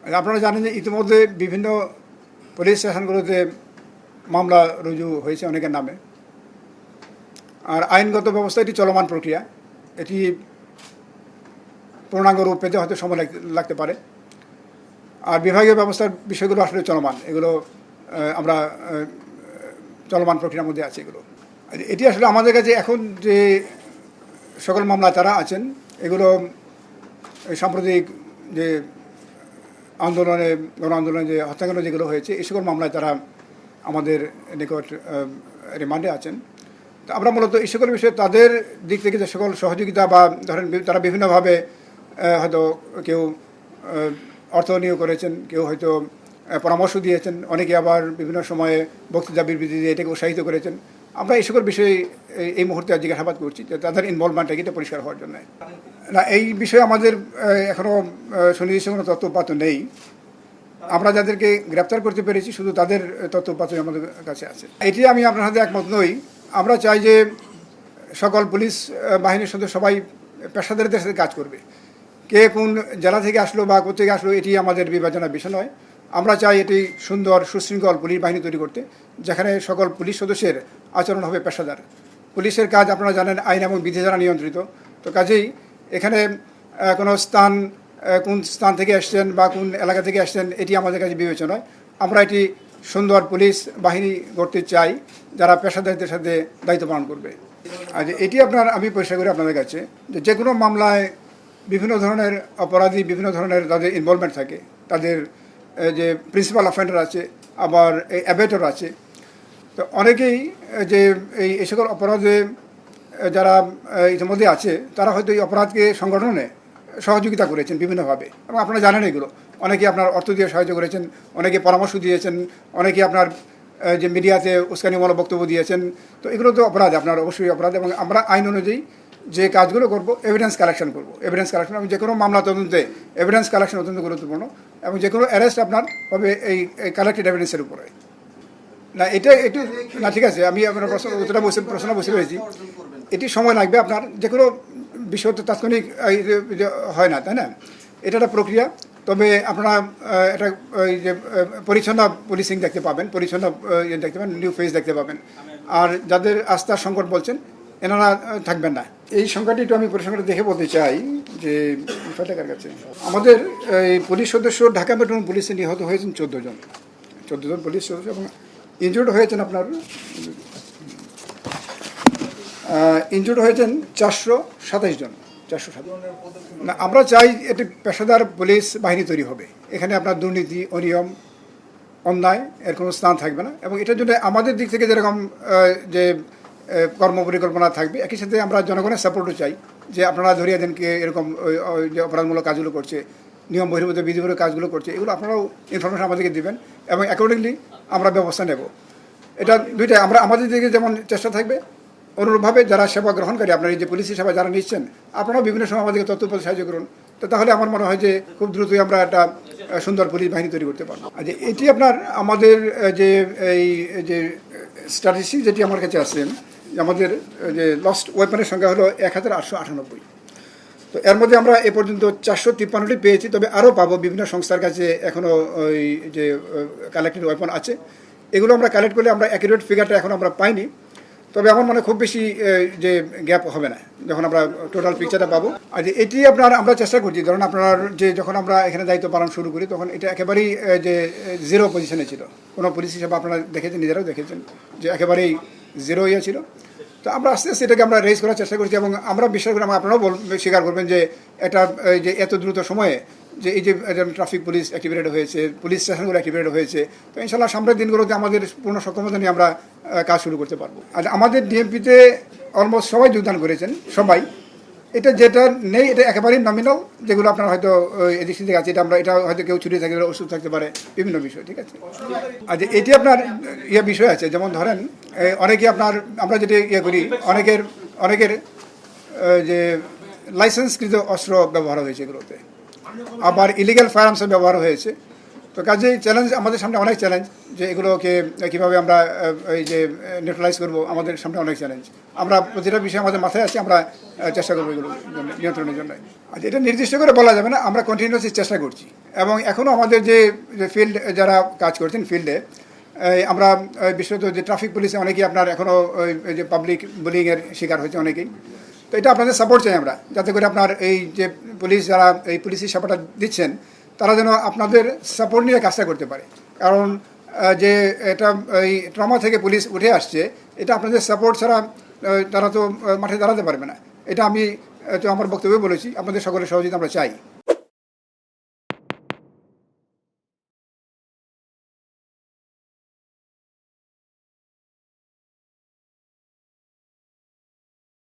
আপনারা জানেন যে ইতিমধ্যে বিভিন্ন পুলিশ স্টেশনগুলোতে মামলা রুজু হয়েছে অনেকের নামে। আর আইনগত ব্যবস্থা এটি চলমান প্রক্রিয়া, এটি পূর্ণাঙ্গ রূপ পেতে হয়তো সময় লাগতে পারে। আর বিভাগীয় ব্যবস্থার বিষয়গুলো আসলে চলমান, এগুলো আমরা চলমান প্রক্রিয়ার মধ্যে আছে এগুলো। এটি আসলে আমাদের কাছে এখন যে সকল মামলা তারা আছেন, এগুলো সাম্প্রতিক যে আন্দোলনে গণ আন্দোলনে যে হত্যাকাণ্ড যেগুলো হয়েছে এই সকল মামলায় তারা আমাদের নিকট রিমান্ডে আছেন। তো আমরা মূলত এই সকল বিষয়ে তাদের দিক থেকে যে সকল সহযোগিতা বা ধরেন তারা বিভিন্নভাবে হয়তো কেউ অর্থ নিয়োগ করেছেন, কেউ হয়তো পরামর্শ দিয়েছেন, অনেকে আবার বিভিন্ন সময়ে বক্তৃতা বিবৃতি দিয়ে এটাকে উৎসাহিত করেছেন। আমরা এই সকল বিষয়ে এই মুহূর্তে জিজ্ঞাসাবাদ করছি যে তাদের ইনভলভমেন্টটা এটা পরিষ্কার হওয়ার জন্য। না, এই বিষয়ে আমাদের এখনও সুনির্দিষ্ট কোনো তথ্যপাত নেই। আমরা যাদেরকে গ্রেপ্তার করতে পেরেছি শুধু তাদের তথ্যপাত্রই আমাদের কাছে আছে। এটি আমি আপনার সাথে একমত নই। আমরা চাই যে সকল পুলিশ বাহিনীর সদস্য সবাই পেশাদারিদের সাথে কাজ করবে। কে কোন জেলা থেকে আসলো বা কোথেকে আসলো এটি আমাদের বিবেচনার বিষয় নয়। আমরা চাই এটি সুন্দর সুশৃঙ্খল পুলিশ বাহিনী তৈরি করতে, যেখানে সকল পুলিশ সদস্যের আচরণ হবে পেশাদার। পুলিশের কাজ আপনারা জানেন আইন এবং বিধি দ্বারা নিয়ন্ত্রিত। তো কাজেই এখানে কোনো কোন স্থান থেকে আসছেন বা কোন এলাকা থেকে আসছেন এটি আমাদের কাছে বিবেচনা নয়। আমরা এটি সুন্দর পুলিশ বাহিনী করতে চাই যারা পেশাদারিত্বের সাথে দায়িত্ব পালন করবে। আর এটি আমি পরিষ্কার করি আপনাদের কাছে যে কোনো মামলায় বিভিন্ন ধরনের অপরাধী, বিভিন্ন ধরনের তাদের ইনভলভমেন্ট থাকে। তাদের যে প্রিন্সিপাল অফেন্ডার আছে, আবার অ্যাবেটর আছে। তো অনেকেই যে এই সকল অপরাধে যারা ইতিমধ্যে আছে তারা হয়তো এই অপরাধকে সংগঠনে সহযোগিতা করেছেন বিভিন্নভাবে, এবং আপনারা জানেন এগুলো। অনেকে আপনার অর্থ দিয়ে সাহায্য করেছেন, অনেকে পরামর্শ দিয়েছেন, অনেকে আপনার যে মিডিয়াতে উস্কানিমূলক বক্তব্য দিয়েছেন। তো এগুলো তো অপরাধ, আপনার অবশ্যই অপরাধ। এবং আমরা আইন অনুযায়ী যে কাজগুলো করব, এভিডেন্স কালেকশন করব। এভিডেন্স কালেকশন এবং যে কোনো মামলা তদন্তে এভিডেন্স কালেকশন অত্যন্ত গুরুত্বপূর্ণ, এবং যে কোনো অ্যারেস্ট আপনার হবে এই কালেক্টেড এভিডেন্সের উপরে। না, এটা একটু না, ঠিক আছে, আমি আপনার প্রশ্ন বুঝতে পেরেছি। এটি সময় লাগবে। আপনার যে কোনো বিষয় তো তাৎক্ষণিক হয় না, তাই না? এটা একটা প্রক্রিয়া। তবে আপনারা এটা যে পরিচ্ছন্ন পুলিশিং দেখতে পাবেন, পরিচ্ছন্ন দেখতে পাবেন, নিউ ফেস দেখতে পাবেন। আর যাদের আস্থার সংকট বলছেন এনারা থাকবেন না। এই সংখ্যাটি একটু আমি পরিসংখ্যাটা দেখে বলতে চাই যে টাকার কাছে আমাদের এই পুলিশ সদস্য ঢাকা মেট্রো পুলিশে নিহত হয়েছেন 14 জন পুলিশ সদস্য, এবং ইনজুর্ড হয়েছেন 427 জন। না, আমরা চাই এটি পেশাদার পুলিশ বাহিনী তৈরি হবে। এখানে আপনার দুর্নীতি, অনিয়ম, অন্যায় এর কোনো স্থান থাকবে না। এবং এটার জন্য আমাদের দিক থেকে যেরকম যে কর্মপরিকল্পনা থাকবে, একই সাথে আমরা জনগণের সাপোর্টও চাই যে আপনারা ধরিয়ে দেন কে এরকম যে অপরাধমূলক কাজগুলো করছে, নিয়ম বহির্ভূত বিধিমূলক কাজগুলো করছে, এগুলো আপনারাও ইনফরমেশন আমাদেরকে দেবেন এবং অ্যাকর্ডিংলি আমরা ব্যবস্থা নেব। এটা দুইটাই আমরা আমাদের দিকে যেমন চেষ্টা থাকবে, অনুরূপভাবে যারা সেবা গ্রহণকারী, আপনার এই যে পুলিশি সেবা যারা নিচ্ছেন, আপনারাও বিভিন্ন সময় আমাদেরকে তথ্য সাহায্য করুন। তো তাহলে আমার মনে হয় যে খুব দ্রুতই আমরা একটা সুন্দর পুলিশ বাহিনী তৈরি করতে পারবো। আর যে এটি আপনার আমাদের যে এই যে স্ট্যাটিস্টিক যেটি আমার কাছে আসছেন, আমাদের যে লস্ট ওয়েপনের সংখ্যা হলো 1898। তো এর মধ্যে আমরা এ পর্যন্ত 453টি পেয়েছি, তবে আরও পাবো। বিভিন্ন সংস্থার কাছে এখনও ওই যে কালেক্টেড ওয়েপন আছে, এগুলো আমরা কালেক্ট করলে আমরা অ্যাকুরেট ফিগারটা এখন আমরা পাইনি। তবে আমার মনে খুব বেশি যে গ্যাপ হবে না যখন আমরা টোটাল পিকচারটা পাবো। আর এটি আমরা চেষ্টা করছি, ধরুন আপনার যে যখন আমরা এখানে দায়িত্ব পালন শুরু করি তখন এটা একেবারেই যে জিরো পজিশনে ছিল। কোনো পুলিশ হিসাবে আপনারা দেখেছেন, নিজেরাও দেখেছেন যে একেবারেই জিরো ইয়ে ছিল। তো আমরা আস্তে আস্তে এটাকে আমরা রেজ করার চেষ্টা করছি, এবং আমরা বিশ্বাস করি, আপনারাও স্বীকার করবেন যে এটা যে এত দ্রুত সময়ে যে এই যে ট্রাফিক পুলিশ অ্যাক্টিভেটেড হয়েছে, পুলিশ স্টেশনগুলো অ্যাক্টিভেটেড হয়েছে। তো ইনশাল্লাহ সামনের দিনগুলোতে আমাদের পূর্ণ সক্ষমতা নিয়ে আমরা কাজ শুরু করতে পারবো। আর আমাদের ডিএমপিতে অলমোস্ট সবাই যোগদান করেছেন, সবাই। এটা যেটা নেই এটা একেবারেই নমিনাল, যেগুলো আপনার হয়তো এদিক সেদিক আছে। এটা হয়তো কেউ ছুটি থাকতে পারে, ওষুধ থাকতে পারে, বিভিন্ন বিষয়, ঠিক আছে। আর এটি আপনার বিষয় আছে, যেমন ধরেন অনেকে আমরা যেটা করি, অনেকের যে লাইসেন্সকৃত অস্ত্র ব্যবহার হয়েছে এগুলোতে, আবার ইলিগাল ফায়ার আর্মসের ব্যবহার হয়েছে। তো কাজেই চ্যালেঞ্জ আমাদের সামনে অনেক চ্যালেঞ্জ, যে এগুলোকে কীভাবে আমরা এই যে নিউট্রালাইজ করবো, আমাদের সামনে অনেক চ্যালেঞ্জ। আমরা প্রতিটা বিষয় আমাদের মাথায় আছে, আমরা চেষ্টা করবো এগুলো নিয়ন্ত্রণের জন্য। আচ্ছা, এটা নির্দিষ্ট করে বলা যাবে না, আমরা কন্টিনিউয়াসলি চেষ্টা করছি। এবং এখনও আমাদের যে ফিল্ড যারা কাজ করছেন ফিল্ডে, আমরা বিশেষত যে ট্রাফিক পুলিশে অনেকেই আপনার এখনও ওই যে পাবলিক বুলিংয়ের শিকার হয়েছে অনেকেই। তো এটা আপনাদের সাপোর্ট চাই আমরা, যাতে করে আপনার এই যে পুলিশ যারা এই পুলিশি সেবাটা দিচ্ছেন তারা যেন আপনাদের সাপোর্ট নিয়ে কাজটা করতে পারে। কারণ যে এটা এই ট্রমা থেকে পুলিশ উঠে আসছে, এটা আপনাদের সাপোর্ট ছাড়া তারা তো মাঠে দাঁড়াতে পারবে না। এটা আমি তো আমার বক্তব্যে বলেছি, আপনাদের সকলের সহযোগিতা আমরা চাই।